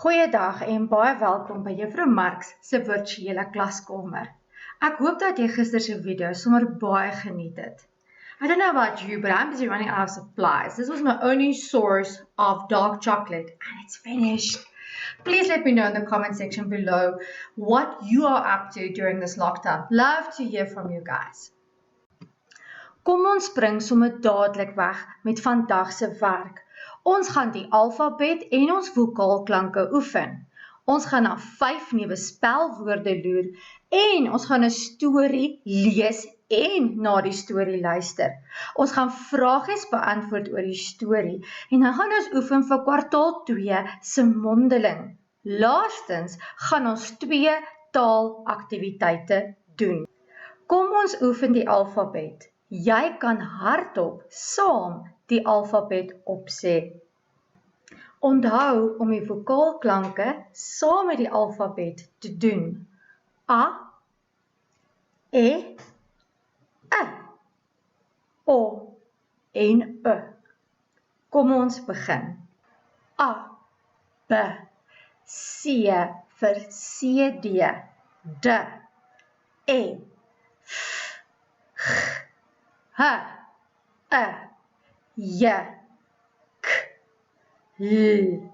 Goeiedag en baie welkom by Juffrou MarX se virtuele klaskamer. Ek hoop dat jy gister se video sommer baie geniet het. I don't know about you, but I'm busy running out of supplies. This was my only source of dark chocolate and it's finished. Please let me know in the comment section below what you are up to during this lockdown. Love to hear from you guys. Kom ons spring sommer dadelik weg met vandag se werk. Ons gaan die alfabet en ons vokaalklanke oefen. Ons gaan na 5 nuwe spelwoorde loer en ons gaan 'n storie lees en na die storie luister. Ons gaan vragies beantwoord oor die storie en dan gaan ons oefen vir kwartaal 2 se mondeling. Laastens gaan ons 2 taalaktiwiteite doen. Kom ons oefen die alfabet. Jy kan hardop saam die alfabet opsê. Onthou om die vokaalklanke saam met die alfabet te doen. A, E, O en E. Kom ons begin. A, B, C vir CD, D, E, F, G, H, J, K, L,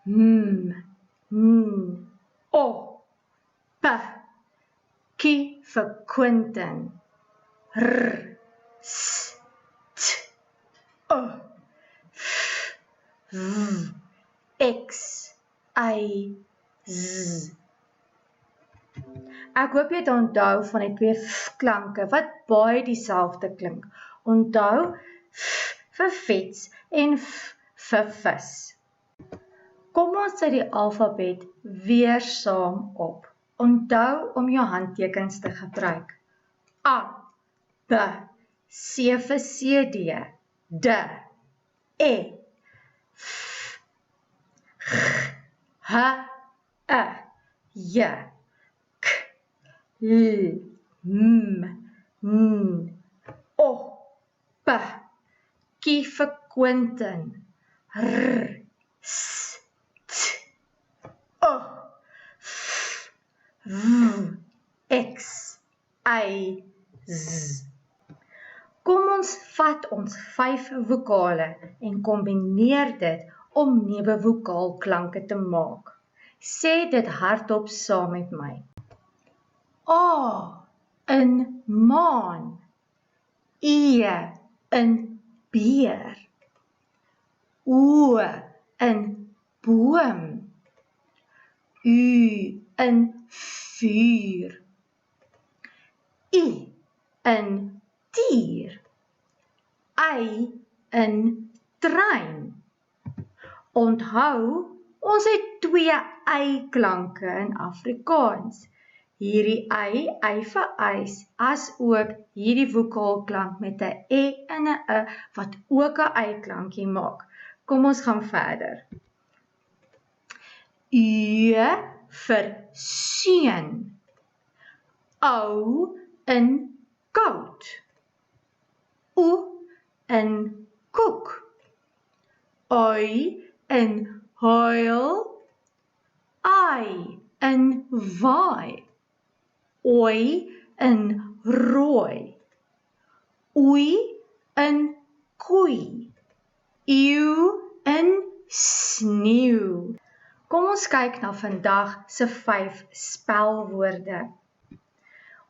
M, N, O, P, Q vir Quentin, R, S, T, O, F, V, X, Y, Z. Ek hoop jy het onthou van die 2 f-klanke wat baie dieselfde klink. Onthou f vir fiets en f vir vis. Kom ons sit die alfabet weer saam op. Onthou om jou handtekens te gebruik. A, B, C vir CD, D, E, F, G, H, J, K, L, M, N, O, P, Q vir Quentin, R, S, T, O, F, V, X, Y, Z. Kom ons vat ons 5 vokale en kombineer dit om nuwe vokaalklanke te maak. Sê dit hardop saam met my. A in maan, E in beer, O in boom, U in vuur, I in dier, Y in trein. Onthou, ons het 2 y-klanke in Afrikaans. Hierdie y vir ys, as ook hierdie vokaalklank met 'n e en 'n e wat ook 'n y-klankie maak. Kom ons gaan verder. U vir seun, ou in koud, o in koek, oi in huil, ai in waai, ooi in rooi, oei in koei, eeu in sneeu. Kom ons kyk na vandag se 5 spelwoorde.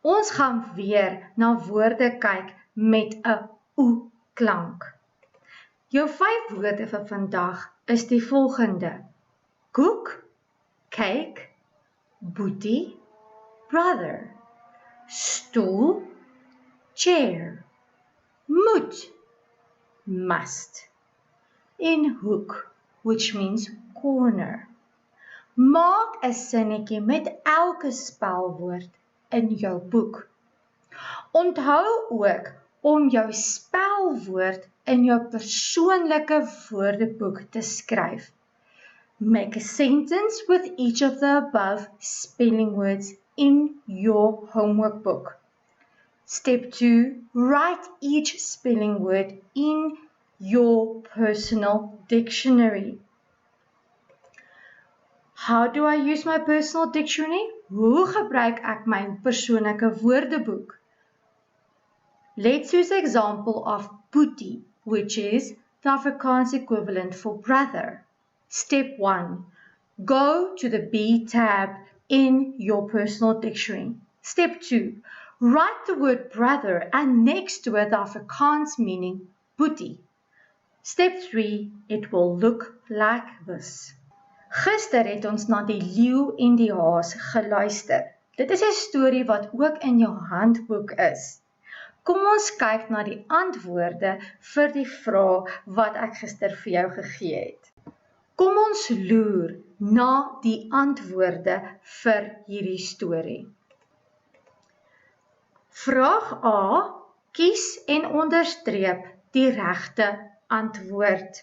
Ons gaan weer na woorde kyk met 'n o-klank. Jou 5 woorde vir vandag is die volgende: koek, cake, boetie, brother, stoel, chair, moet, must, en hoek, which means corner. Maak 'n sinnetjie met elke spelwoord in jou boek. Onthou ook om jou spelwoord in jou persoonlike woordeboek te skryf. Make a sentence with each of the above spelling words in your homework book. Step 2. Write each spelling word in your personal dictionary. How do I use my personal dictionary? Hoe gebruik ek my persoonlike woordeboek? Let's use the example of boetie, which is the Afrikaans equivalent for brother. Step 1. Go to the B tab in your personal dictionary. Step 2. Write the word brother and next to it the Afrikaans meaning boetie. Step 3. It will look like this. Gister het ons na die leeu en die haas geluister. Dit is 'n storie wat ook in jou handboek is. Kom ons kyk na die antwoorde vir die vraag wat ek gister vir jou gegee het. Kom ons loer na die antwoorde vir hierdie storie. Vraag A, kies en onderstreep die regte antwoord.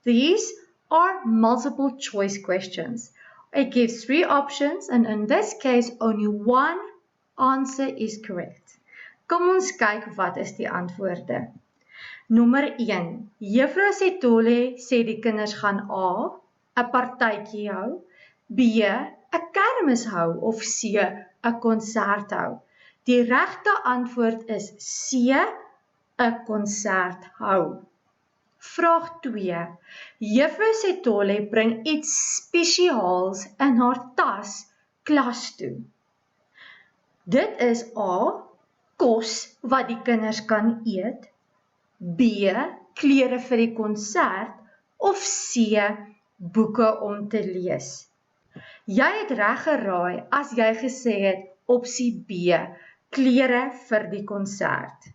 These are multiple choice questions. It gives 3 options and in this case only one answer is correct. Kom ons kyk wat is die antwoorde. Nommer 1. Juffrou Setole sê die kinders gaan A, 'n partytjie hou, B, 'n kermis hou of C, 'n konsert hou. Die regte antwoord is C, 'n konsert hou. Vraag 2. Juffrou Setole bring iets spesiaals in haar tas klas toe. Dit is A, kos wat die kinders kan eet, B, klere vir die konsert of C, boeke om te lees. Jy het reg geraai as jy gesê het opsie B, klere vir die konsert.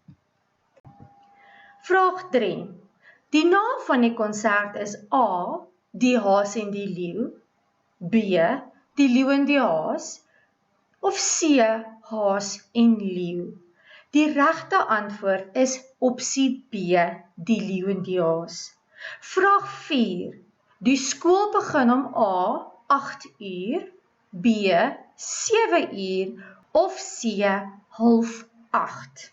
Vraag 3. Die naam van die konsert is A, die haas en die leeu, B, die leeu en die haas, of C, haas en leeu. Die regte antwoord is opsie B, die leeu en die haas. Vraag 4. Die skool begin om A, 8 uur, B, 7 uur of C, 7:30.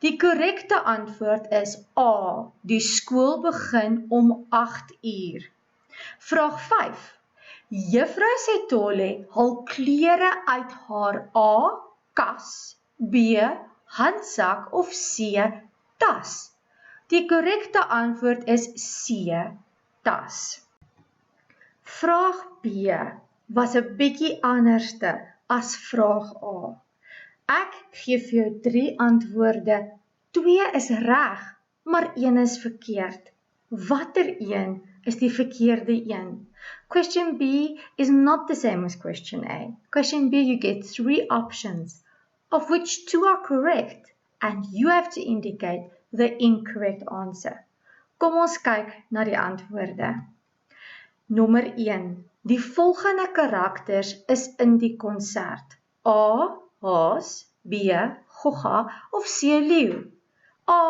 Die korrekte antwoord is A, die skool begin om 8 uur. Vraag 5. Juffrou Setole haal klere uit haar A, kas, B, handsak of C, tas. Die korrekte antwoord is C, tas. Vraag B was 'n bietjie anderste as vraag A. Ek gee vir jou 3 antwoorde. 2 is reg, maar 1 is verkeerd. Watter een is die verkeerde een? Question B is not the same as question A. Question B, you get 3 options, of which 2 are correct, and you have to indicate the incorrect answer. Kom ons kyk na die antwoorde. Nommer 1. Die volgende karakters is in die konsert. A, haas, B, gogga of C, leeu. A,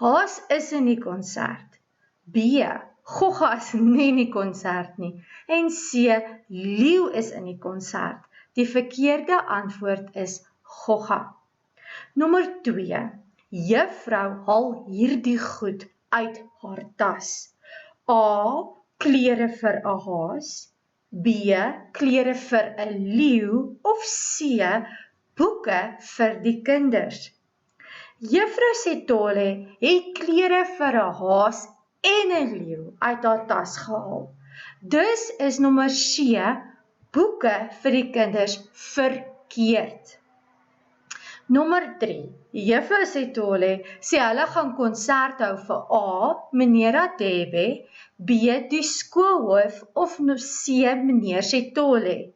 haas is in die konsert. B, gogga is nie in die konsert nie. En C, leeu is in die konsert. Die verkeerde antwoord is gogga. Nommer 2. Juffrou haal hierdie goed uit haar tas. A, klere vir 'n haas, B, klere vir 'n leeu of C, boeke vir die kinders. Juffrou Setole het klere vir 'n haas en 'n leeu uit haar tas gehaal. Dus is nommer C, boeke vir die kinders, verkeerd. Nommer 3. Juffrou Setole sê hulle gaan konsert hou vir A, meneer Adebe, B, die skoolhoof of C, meneer Setole.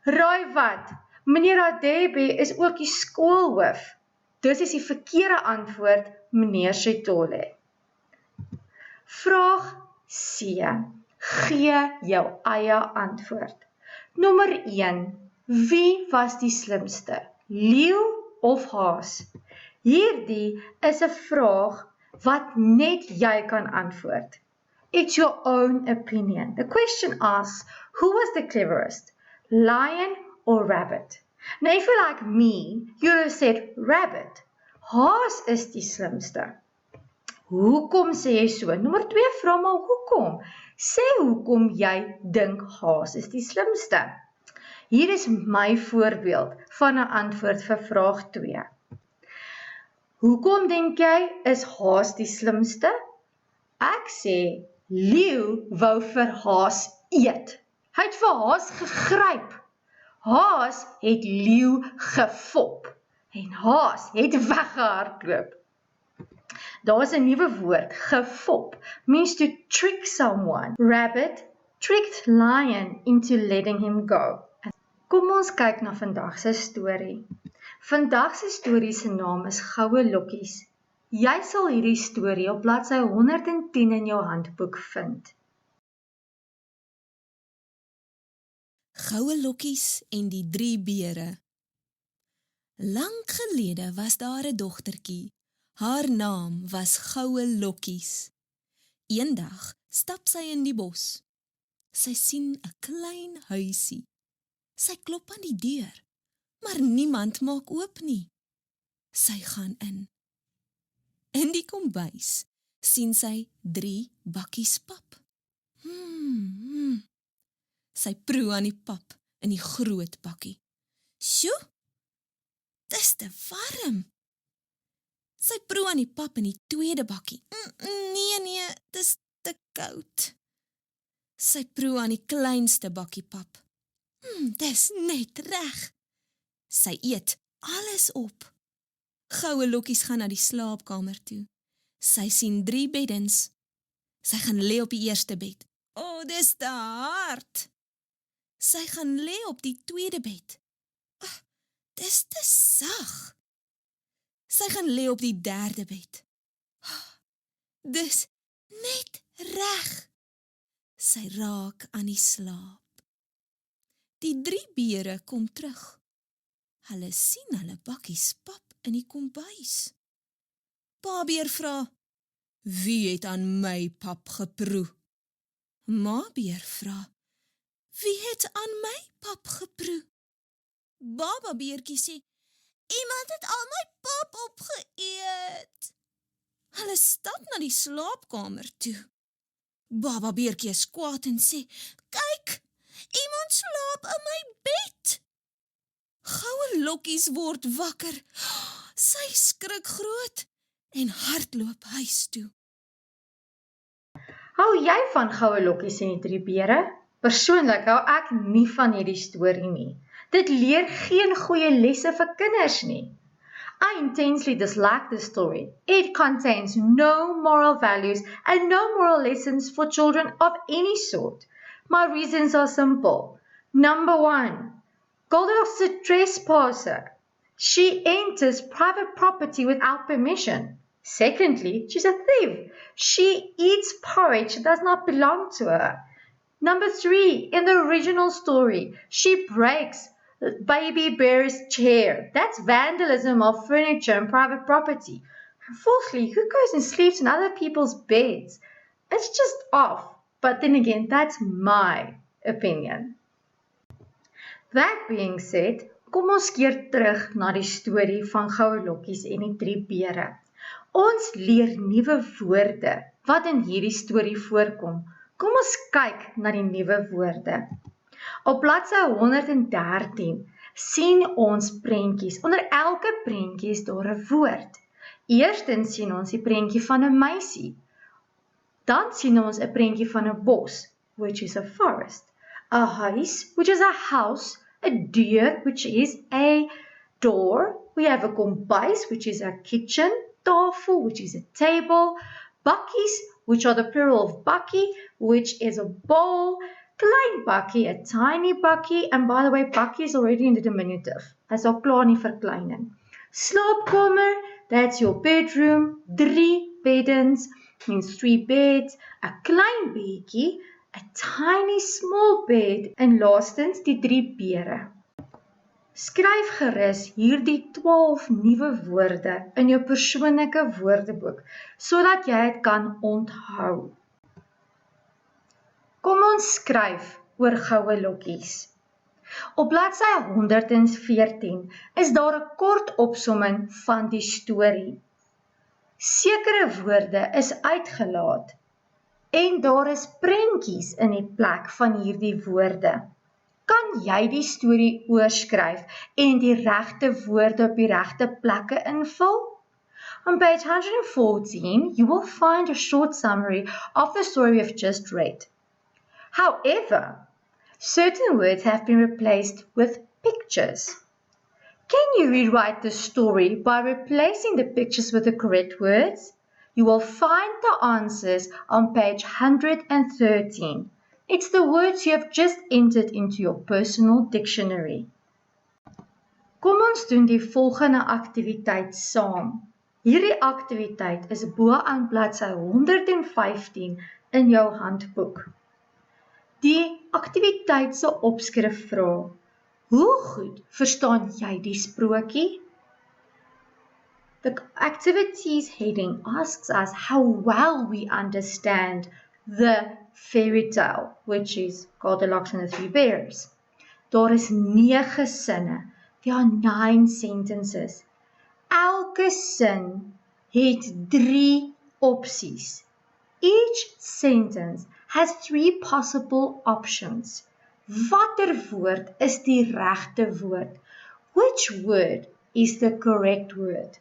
Raai wat? Meneer Adebe is ook die skoolhoof. Dus is die verkeerde antwoord meneer Setole. Vraag C. Gee jou eie antwoord. Nommer 1. Wie was die slimste? Leeu of haas? Hierdie is 'n vraag wat net jy kan antwoord. It's your own opinion. The question asks, who was the cleverest? Lion or rabbit? Now if you're like me, you would have said rabbit. Haas is die slimste. Hoekom sê jy so? Nommer 2 vra maar hoekom? Sê hoekom jy dink haas is die slimste. Hier is my voorbeeld van 'n antwoord vir vraag 2. Hoekom dink jy is haas die slimste? Ek sê, leeu wou vir haas eet. Hy het vir haas gegryp. Haas het leeu gefop. En haas het weggehardloop. Daar is 'n nuwe woord, gefop, means to trick someone. Rabbit tricked lion into letting him go. Kom ons kyk na vandag se storie. Vandag se storie se naam is Gouelokkies. Jy sal hierdie storie op bladsy 110 in jou handboek vind. Gouelokkies en die 3 bere. Lang gelede was daar 'n dogtertjie. Haar naam was Gouelokkies. Eendag stap sy in die bos. Sy sien 'n klein huisie. Sy klop aan die deur, maar niemand maak oop nie. Sy gaan in. In die kombuis sien sy 3 bakkies pap. Sy proe aan die pap in die groot bakkie. Sjoe, dis te warm. Sy proe aan die pap in die tweede bakkie. Nee, dis te koud. Sy proe aan die kleinste bakkie pap. Dis net reg. Sy eet alles op. Gouelokkies gaan na die slaapkamer toe. Sy sien 3 beddens. Sy gaan lê op die eerste bed. Dis te hard. Sy gaan lê op die tweede bed. Dis te sag. Sy gaan lê op die derde bed. Dis net reg. Sy raak aan die slaap. Die 3 bere kom terug. Hulle sien hulle bakkies pap in die kombuis. Pa beer vra, wie het aan my pap geproe? Ma beer vra, wie het aan my pap geproe? Baba beertjie sê, iemand het al my pap opgeëet. Hulle stap na die slaapkamer toe. Baba beertjie is kwaad en sê, kyk, iemand slaap in my bed. Gouelokkies word wakker. Sy skrik groot en hardloop huis toe. Hou jy van Gouelokkies en die 3 bere? Persoonlik hou ek nie van hierdie storie nie. Dit leer geen goeie lesse vir kinders nie. I intensely dislike this story. It contains no moral values and no moral lessons for children of any sort. My reasons are simple. Number 1, Goldilocks is a trespasser. She enters private property without permission. Secondly, she's a thief. She eats porridge that does not belong to her. Number 3, in the original story, she breaks Baby Bear's chair. That's vandalism of furniture and private property. And fourthly, who goes and sleeps in other people's beds? It's just off. But then again, that's my opinion. That being said, kom ons keer terug na die storie van Gouelokkies en die 3 bere. Ons leer nuwe woorde wat in hierdie storie voorkom. Kom ons kyk na die nuwe woorde. Op bladsy 113 sien ons prentjies. Onder elke prentjie is daar 'n woord. Eerstens sien ons die prentjie van 'n meisie. Dan sien ons 'n prentjie van 'n bos, which is a forest. 'n huis, which is a house. A deur, which is a door. We have a kombuis, which is a kitchen. Tafel, which is a table. Bakkies, which are the plural of bakkie, which is a bowl. Klein bakkie, a tiny bakkie. And by the way, bakkie is already in the diminutive. As al klaar nie verkleining. Slaapkamer, that's your bedroom. 3 beddens, means 3 beds. A klein bedjie, a tiny small bed. En laastens die 3 bere. Skryf gerus hierdie 12 nuwe woorde in jou persoonlike woordeboek, sodat jy dit kan onthou. Kom ons skryf oor Gouelokkies. Op bladsy 114 is daar 'n kort opsomming van die storie. Sekere woorde is uitgelaat en daar is prentjies in die plek van hierdie woorde. Kan jy die storie oorskryf en die regte woorde op die regte plekke invul? On page 114, you will find a short summary of the story we have just read. However, certain words have been replaced with pictures. Can you rewrite the story by replacing the pictures with the correct words? You will find the answers on page 113. It's the words you have just entered into your personal dictionary. Kom ons doen die volgende aktiwiteit saam. Hierdie aktiwiteit is bo aan bladsy 115 in jou handboek. Die aktiwiteit se opskrif vra: hoe goed verstaan jy die sprokie? The activities heading asks us how well we understand the fairy tale, which is Gouelokkies and the Three Bears. Daar is 9 sinne. There are 9 sentences. Elke sin het 3 opsies. Each sentence has 3 possible options. Watter woord is die regte woord? Which word is the correct word?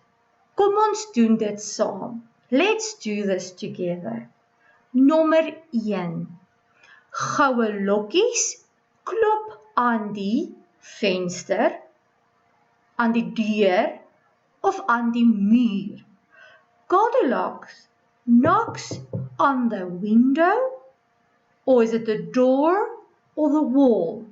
Kom ons doen dit saam. Let's do this together. Nommer 1. Gouelokkies klop aan die venster, aan die deur of aan die muur. Gouelokkies knocks on the window, or is it the door or the wall?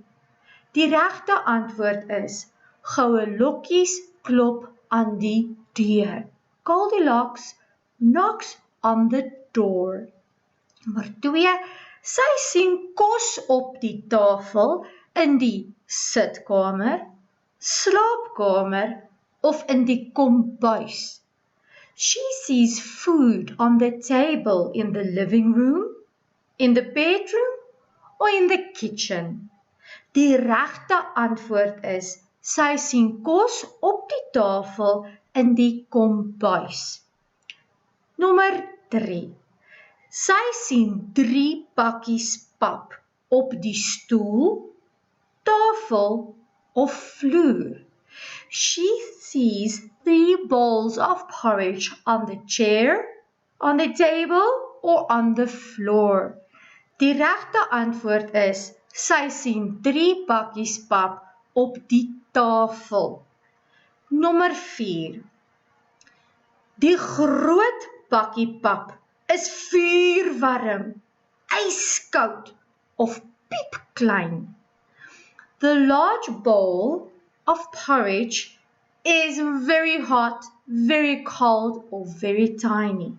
Die regte antwoord is Gouelokkies klop aan die deur. Gouelokkies knocks on the door. Nommer 2, sy sien kos op die tafel in die sitkamer, slaapkamer of in die kombuis. She sees food on the table in the living room, in the bedroom or in the kitchen. Die regte antwoord is sy sien kos op die tafel in die kombuis. Nommer 3. Sy sien 3 pakkies pap op die stoel, tafel of vloer. She sees 3 bowls of porridge on the chair, on the table or on the floor. Die regte antwoord is sy sien 3 pakkies pap op die tafel. Nommer 4. Die groot pakkie pap is vuurwarm, ijskoud of piepklein. The large bowl of porridge is very hot, very cold or very tiny.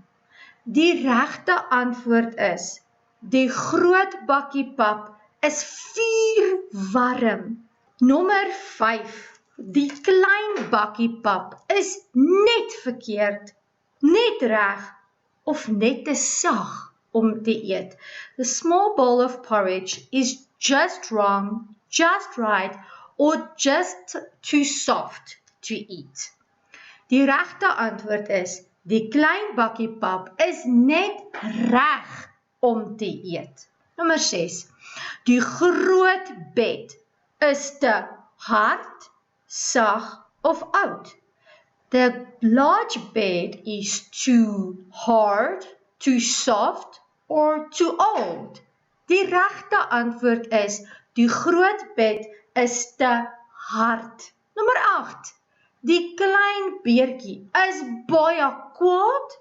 Die regte antwoord is die groot bakkie pap is vuurwarm. Nommer 5. Die klein bakkie pap is net verkeerd, net reg of net te sag om te eet. The small bowl of porridge is just wrong, just right or just too soft to eat. Die regte antwoord is die klein bakkie pap is net reg om te eet. Nommer 6. Die groot bed is te hard, sag of oud. The large bed is too hard, too soft or too old. Die regte antwoord is die groot bed is te hard. Nommer 8. Die klein beertjie is baie kwaad,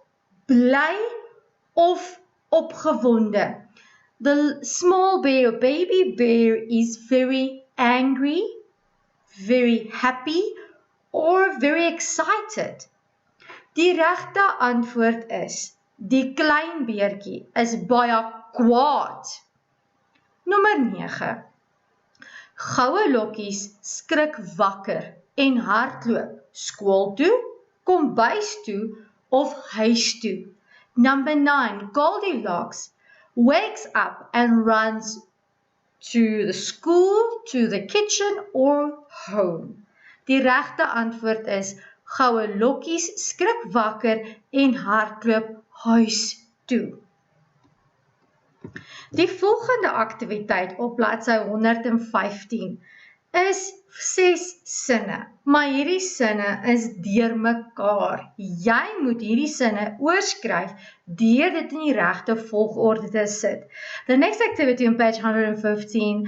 bly of opgewonde. The small bear, baby bear, is very angry, very happy or very excited. Die regte antwoord is die klein beertjie is baie kwaad. Nommer 9. Gouelokkies skrik wakker en hardloop skool toe, kombuis toe of huis toe. Number 9. Gouelokkies wakes up and runs to the school, to the kitchen or home. Die regte antwoord is Gouelokkies skrik wakker en hardloop huis toe. Die volgende aktiwiteit op bladsy 115 is 6 sinne, maar hierdie sinne is deurmekaar. Jy moet hierdie sinne oorskryf deur dit in die regte volgorde te sit. The next activity on page 115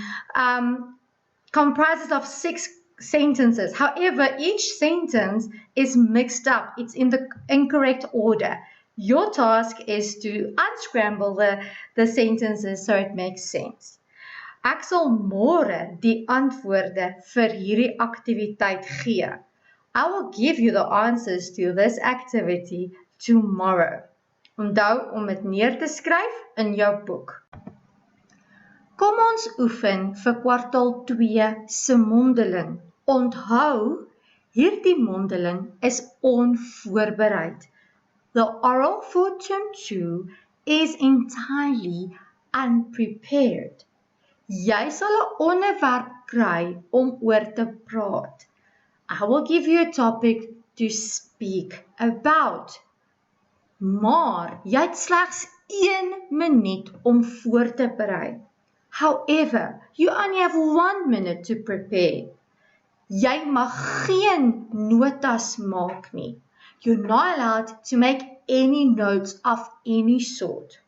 comprises of 6 sentences. However, each sentence is mixed up. It's in the incorrect order. Your task is to unscramble the sentences so it makes sense. Ek sal môre die antwoorde vir hierdie aktiwiteit gee. I will give you the answers to this activity tomorrow. Onthou om dit neer te skryf in jou boek. Kom ons oefen vir kwartaal 2 se mondeling. Onthou, hierdie mondeling is onvoorbereid. The oral for term 2 is entirely unprepared. Jy sal 'n onderwerp kry om oor te praat. I will give you a topic to speak about. Maar jy het slegs 1 minuut om voor te berei. However, you only have 1 minute to prepare. Jy mag geen notas maak nie. You're not allowed to make any notes of any sort.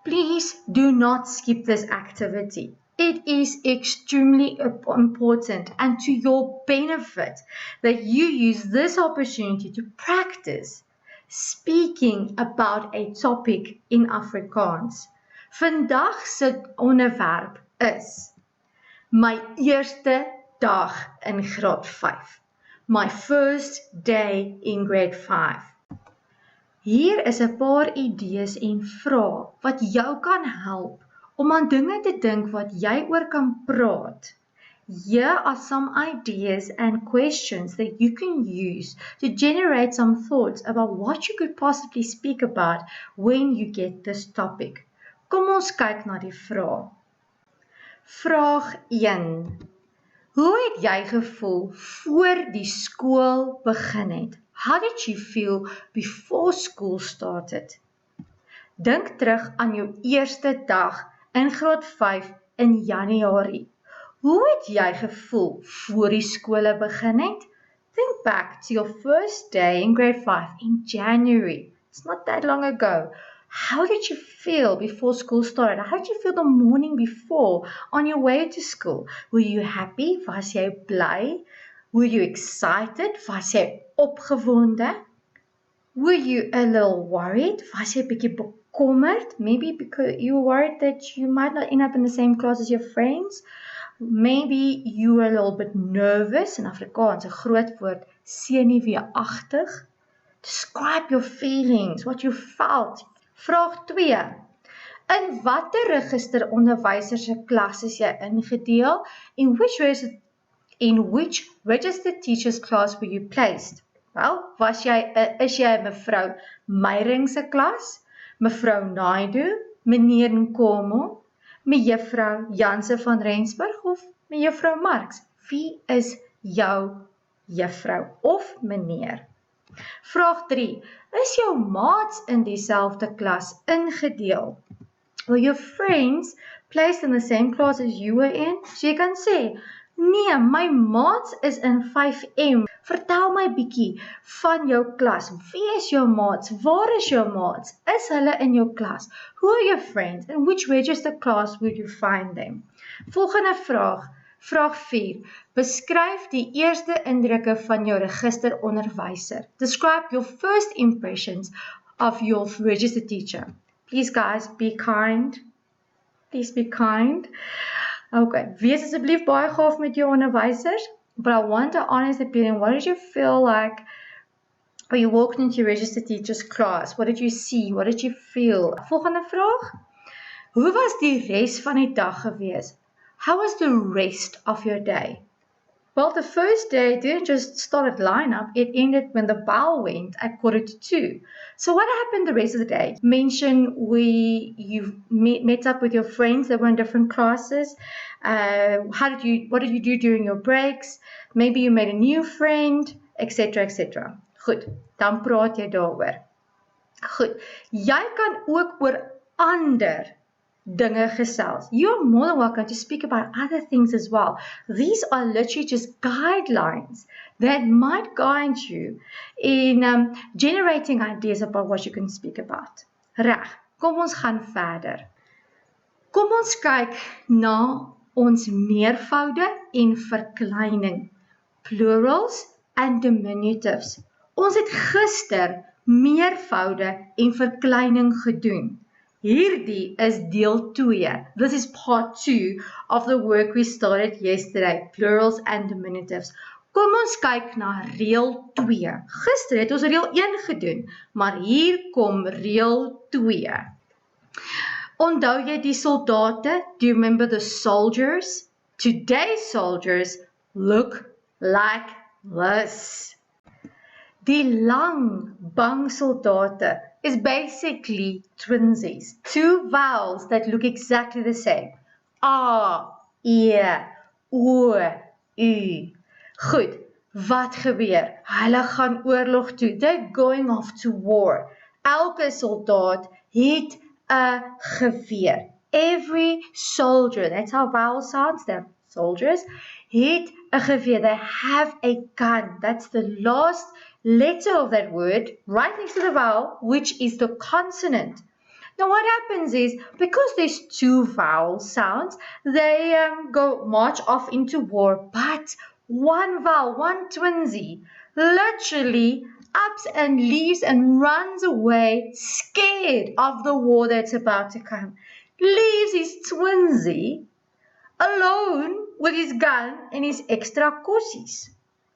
Please do not skip this activity. It is extremely important and to your benefit that you use this opportunity to practice speaking about a topic in Afrikaans. Vandag se onderwerp is my eerste dag in graad 5. My first day in grade 5. Hier is 'n paar idees en vrae wat jou kan help om aan dinge te dink wat jy oor kan praat. Here are some ideas and questions that you can use to generate some thoughts about what you could possibly speak about when you get this topic. Kom ons kyk na die vrae. Vraag 1. Hoe het jy gevoel voor die skool begin het? How did you feel before school started? Dink terug aan jou eerste dag in graad 5 in Januarie. Hoe het jy gevoel voor die skole begin het? Think back to your first day in grade 5 in January. It's not that long ago. How did you feel before school started? How did you feel the morning before on your way to school? Were you happy? Was jy bly? Were you excited? Was jy opgewonde? Were you a little worried? Was jy bietjie bekommerd? Maybe because you were worried that you might not end up in the same class as your friends. Maybe you were a little bit nervous. In Afrikaans, 'n groot woord, senuweeagtig. Describe your feelings, what you felt. Vraag 2. In watter register onderwyser se klas is jy ingedeel? In which registered teacher's class were you placed? Wel, is jy mevrou Meyring se klas, mevrou Naidu, meneer Nkomo, mejuffrou Janse van Rensburg of mejuffrou Marx? Wie is jou juffrou of meneer? Vraag 3. Is jou maats in dieselfde klas ingedeel? Were your friends placed in the same class as you were in? So jy kan sê, nee, my maats is in 5M. Vertel my bietjie van jou klas. Wie is jou maats? Waar is jou maats? Is hulle in jou klas? Who are your friends? In which register class would you find them? Volgende vraag. Vraag 4. Beskryf die eerste indrukke van jou registeronderwyser. Describe your first impressions of your registered teacher. Please guys, be kind. Please be kind. Okay, wees asseblief baie gaaf met jou onderwysers. But I want an honest opinion. What did you feel like when you walked into your registered teacher's class? What did you see? What did you feel? Volgende vraag. Hoe was die res van die dag gewees? How was the rest of your day? Well, the first day didn't just start at lineup, it ended when the bell went at 1:45. So what happened the rest of the day? Mention you met up with your friends that were in different classes. What did you do during your breaks? Maybe you made a new friend, etc. etc. Goed, dan praat jy daaroor. Goed, jy kan ook oor ander dinge gesels. You're more than welcome to speak about other things as well. These are literally just guidelines that might guide you in generating ideas about what you can speak about. Reg, kom ons gaan verder. Kom ons kyk na ons meervoude en verkleining, plurals en diminutives. Ons het gister meervoude en verkleining gedoen. Hierdie is deel 2. This is part 2 of the work we started yesterday, plurals and diminutives. Kom ons kyk na reël 2. Gister het ons reël 1 gedoen, maar hier kom reël 2. Onthou jy die soldate? Do you remember the soldiers? Today's soldiers look like this. Die lang bang soldate is basically twinsies. Two vowels that look exactly the same. A, E, O, U. Goed, wat gebeur? Hulle gaan oorlog toe. They're going off to war. Elke soldaat het 'n geweer. Every soldier, that's how vowel sounds, they're soldiers, het 'n geweer. They have a gun. That's the last letter of that word, right next to the vowel, which is the consonant. Now what happens is, because there's two vowel sounds, they go march off into war, but one vowel, one twinsie, literally ups and leaves and runs away, scared of the war that's about to come. Leaves his twinsie alone with his gun and his extra kossies.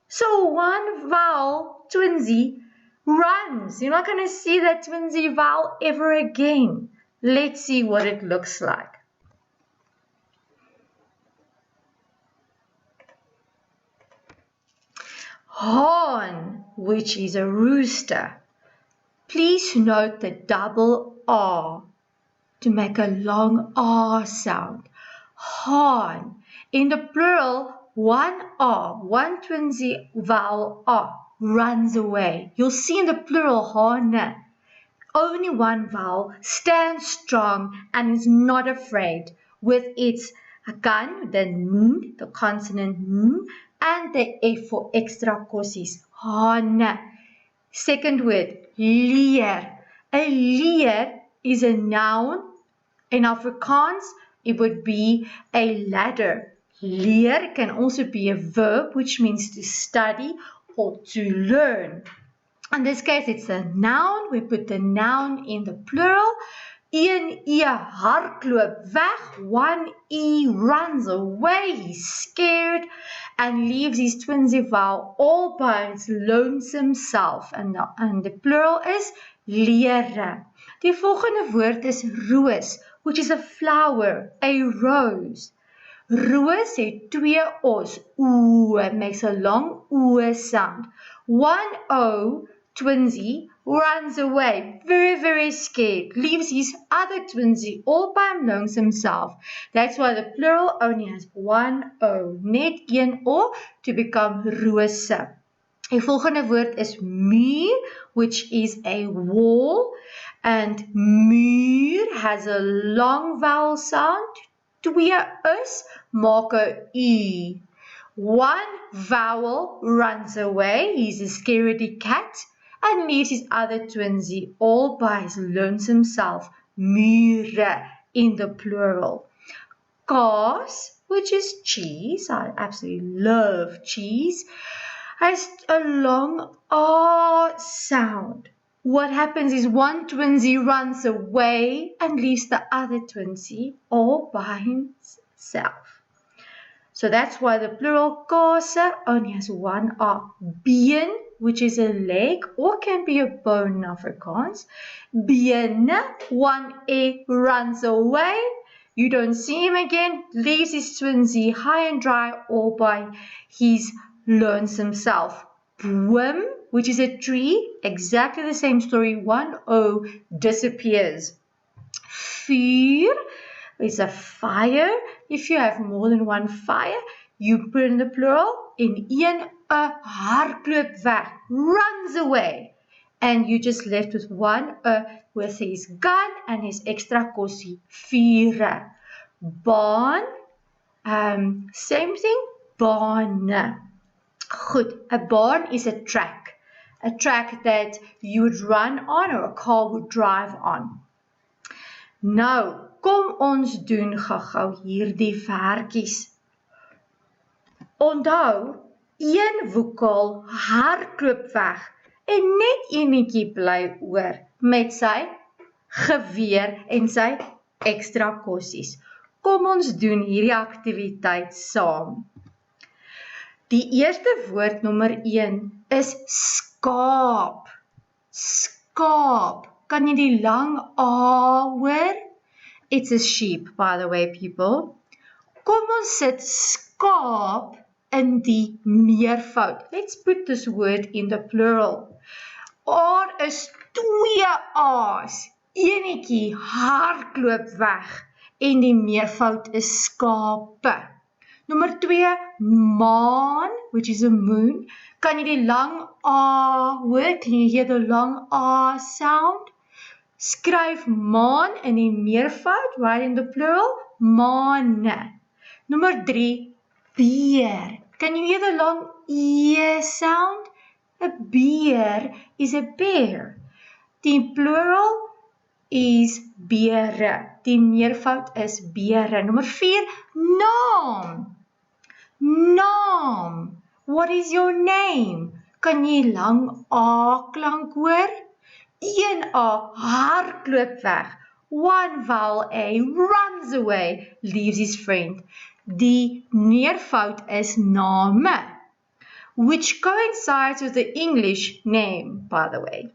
So one vowel twinsie runs. You're not going to see that twinsie vowel ever again. Let's see what it looks like. Haan, which is a rooster. Please note the double R to make a long R sound. Haan. In the plural, one R, one twinsie vowel R runs away. You'll see in the plural, haane. Only one vowel stands strong and is not afraid with its gun, the n, the consonant n, and the F for extra kossies. Haane. Second word, leer. A leer is a noun. In Afrikaans, it would be a ladder. Leer can also be a verb, which means to study or to learn. In this case, it's a noun. We put the noun in the plural. Een E hardloop weg. One E runs away. He's scared and leaves his twinsie vowel all by its lonesome self. And the plural is leere. Die volgende woord is roos, which is a flower, a rose. Roos het twee O's. Ooh, it makes a long ooh sound. One O, twinsie, runs away, very, very scared, leaves his other twinsie all by himself. That's why the plural only has one O, net een O to become rose. Die volgende woord is muur, which is a wall, and muur has a long vowel sound. Twee is maak 'n U. One vowel runs away, he's a scaredy cat, and leaves his other twinsie all by his lonesome self, mure in the plural. Kaas, which is cheese, I absolutely love cheese, has a long R sound. What happens is one twinsie runs away and leaves the other twinsie all by himself. So that's why the plural kaase only has one R. Been, which is a leg or can be a bone in Afrikaans. Bene, one E runs away. You don't see him again, leaves his twinsie high and dry all by his lonesome self. Boom, which is a tree, exactly the same story, one O disappears. Vuur is a fire. If you have more than one fire, you put in the plural, en een hardloop weg, runs away. and you just left with one with his gun and his extra kossie, vure. Baan, same thing, bane. Goed, a baan is a track that you would run on or a car would drive on. Nou, kom ons doen gou-gou hierdie werkies. Onthou, een vokaal hardloop weg en net enetjie bly oor met sy geweer en sy ekstra kossies. Kom ons doen hierdie aktiwiteit saam. Die eerste woord nommer 1 is skaap. Skaap. Kan jy die lang A hoor? It's a sheep, by the way, people. Kom ons sit skaap in die meervoud. Let's put this word in the plural. Daar is 2 A's. Enetjie hardloop weg en die meervoud is skape. Nommer 2, maan, which is a moon. Kan jy die lang A hoor? Can you hear the long A sound? Skryf maan in die meervoud, right in the plural, maane. Nommer 3, beer. Can you hear the long E sound? A beer is a bear. Die plural is beere. Die meervoud is beere. Nommer 4, naam. Naam. What is your name? Kan jy lang A klank hoor? 1 A hardloop weg. 1 vowel A runs away, leaves his friend. Die meervoud is name, which coincides with the English name, by the way.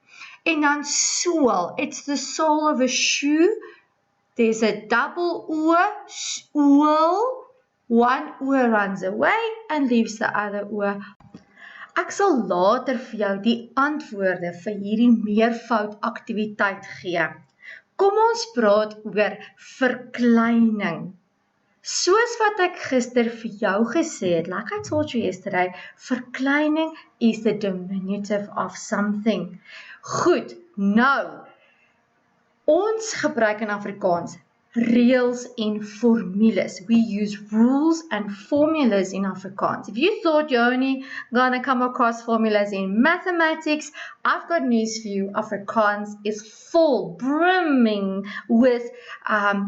En dan sool, it's the sole of a shoe. There's a double O, sool. 1 O runs away and leaves the other O. Ek sal later vir jou die antwoorde vir hierdie meervoud aktiwiteit gee. Kom ons praat oor verkleining. Soos wat ek gister vir jou gesê het, like I told you yesterday, verkleining is the diminutive of something. Goed, nou, ons gebruik in Afrikaans reëls en formules. We use rules and formulas in Afrikaans. If you thought you're only gonna come across formulas in mathematics, I've got news for you. Afrikaans is full, brimming with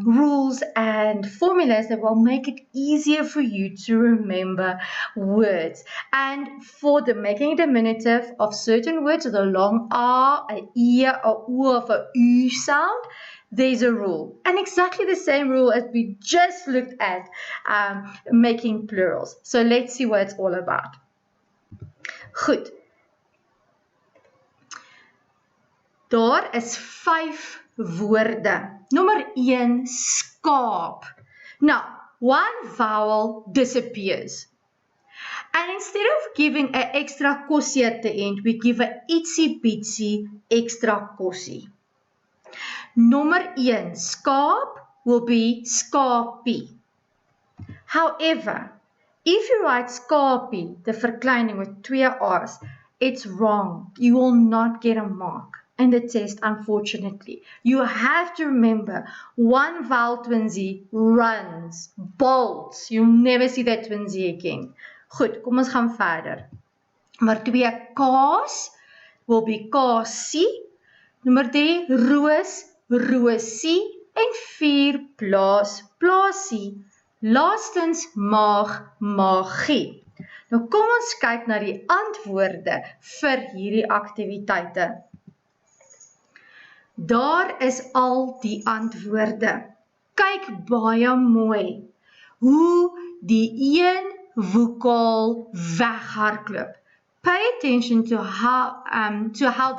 rules and formulas that will make it easier for you to remember words. And for the making a diminutive of certain words with a long A, a E, a O, of a U sound, there's a rule, and exactly the same rule as we just looked at making plurals. So let's see what it's all about. Goed. Daar is 5 woorde. Nommer 1, skaap. Now, 1 vowel disappears. And instead of giving an extra kossie at the end, we give a itsy bitsy extra kossie. Nommer 1, skaap will be skapie. However, if you write skapie, the verkleining with 2 R's, it's wrong. You will not get a mark in the test, unfortunately. You have to remember, 1 vowel twinsie runs, bolts. You'll never see that twinsie again. Goed, kom ons gaan verder. Nommer 2, kaas will be kaasie. Nommer 3, roos, roosie. En 4, plaas, plaasie. Laastens, maag, maagie. Nou kom ons kyk na die antwoorde vir hierdie aktiwiteite. Daar is al die antwoorde. Kyk baie mooi hoe die een vokaal weghardloop. Pay attention to how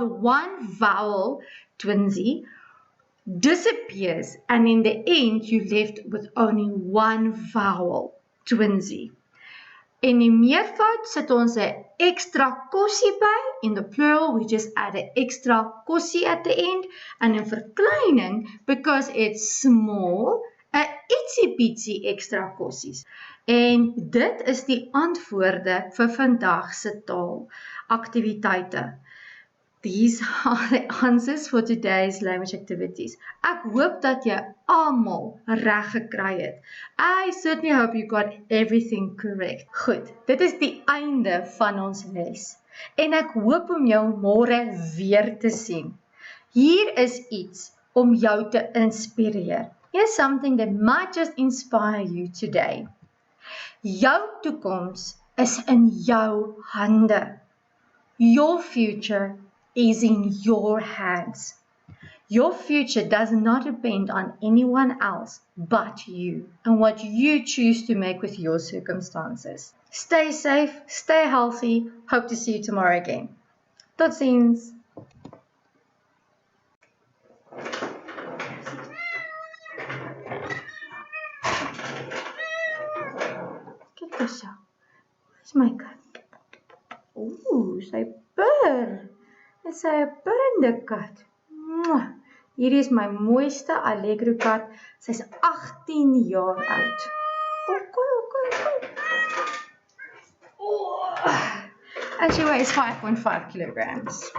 the 1 vowel twinsie disappears, and in the end you're left with only 1 vowel twinsie. In die meervoud sit ons 'n extra kossie by. In the plural, we just add an extra kossie at the end. And in verkleining, because it's small, 'n ietsie bietsie extra kossies. En dit is die antwoorde vir vandag se taalaktiwiteite. These are the answers for today's language activities. Ek hoop dat jy almal reg gekry het. I certainly hope you got everything correct. Goed, dit is die einde van ons les. En ek hoop om jou môre weer te sien. Hier is iets om jou te inspireer. Here's something that might just inspire you today. Jou toekoms is in jou hande. Your future is in your hands. Your future does not depend on anyone else but you and what you choose to make with your circumstances. Stay safe, stay healthy. Hope to see you tomorrow again. Tot ziens. Kyk eens. Dis my kat. Ooh, sy purr. Dis sy purrende kat. Mwah. Hierdie is my mooiste Allegro kat. Sy's 18 jaar oud. Kom. Oh. And she weighs 5.5 kilograms.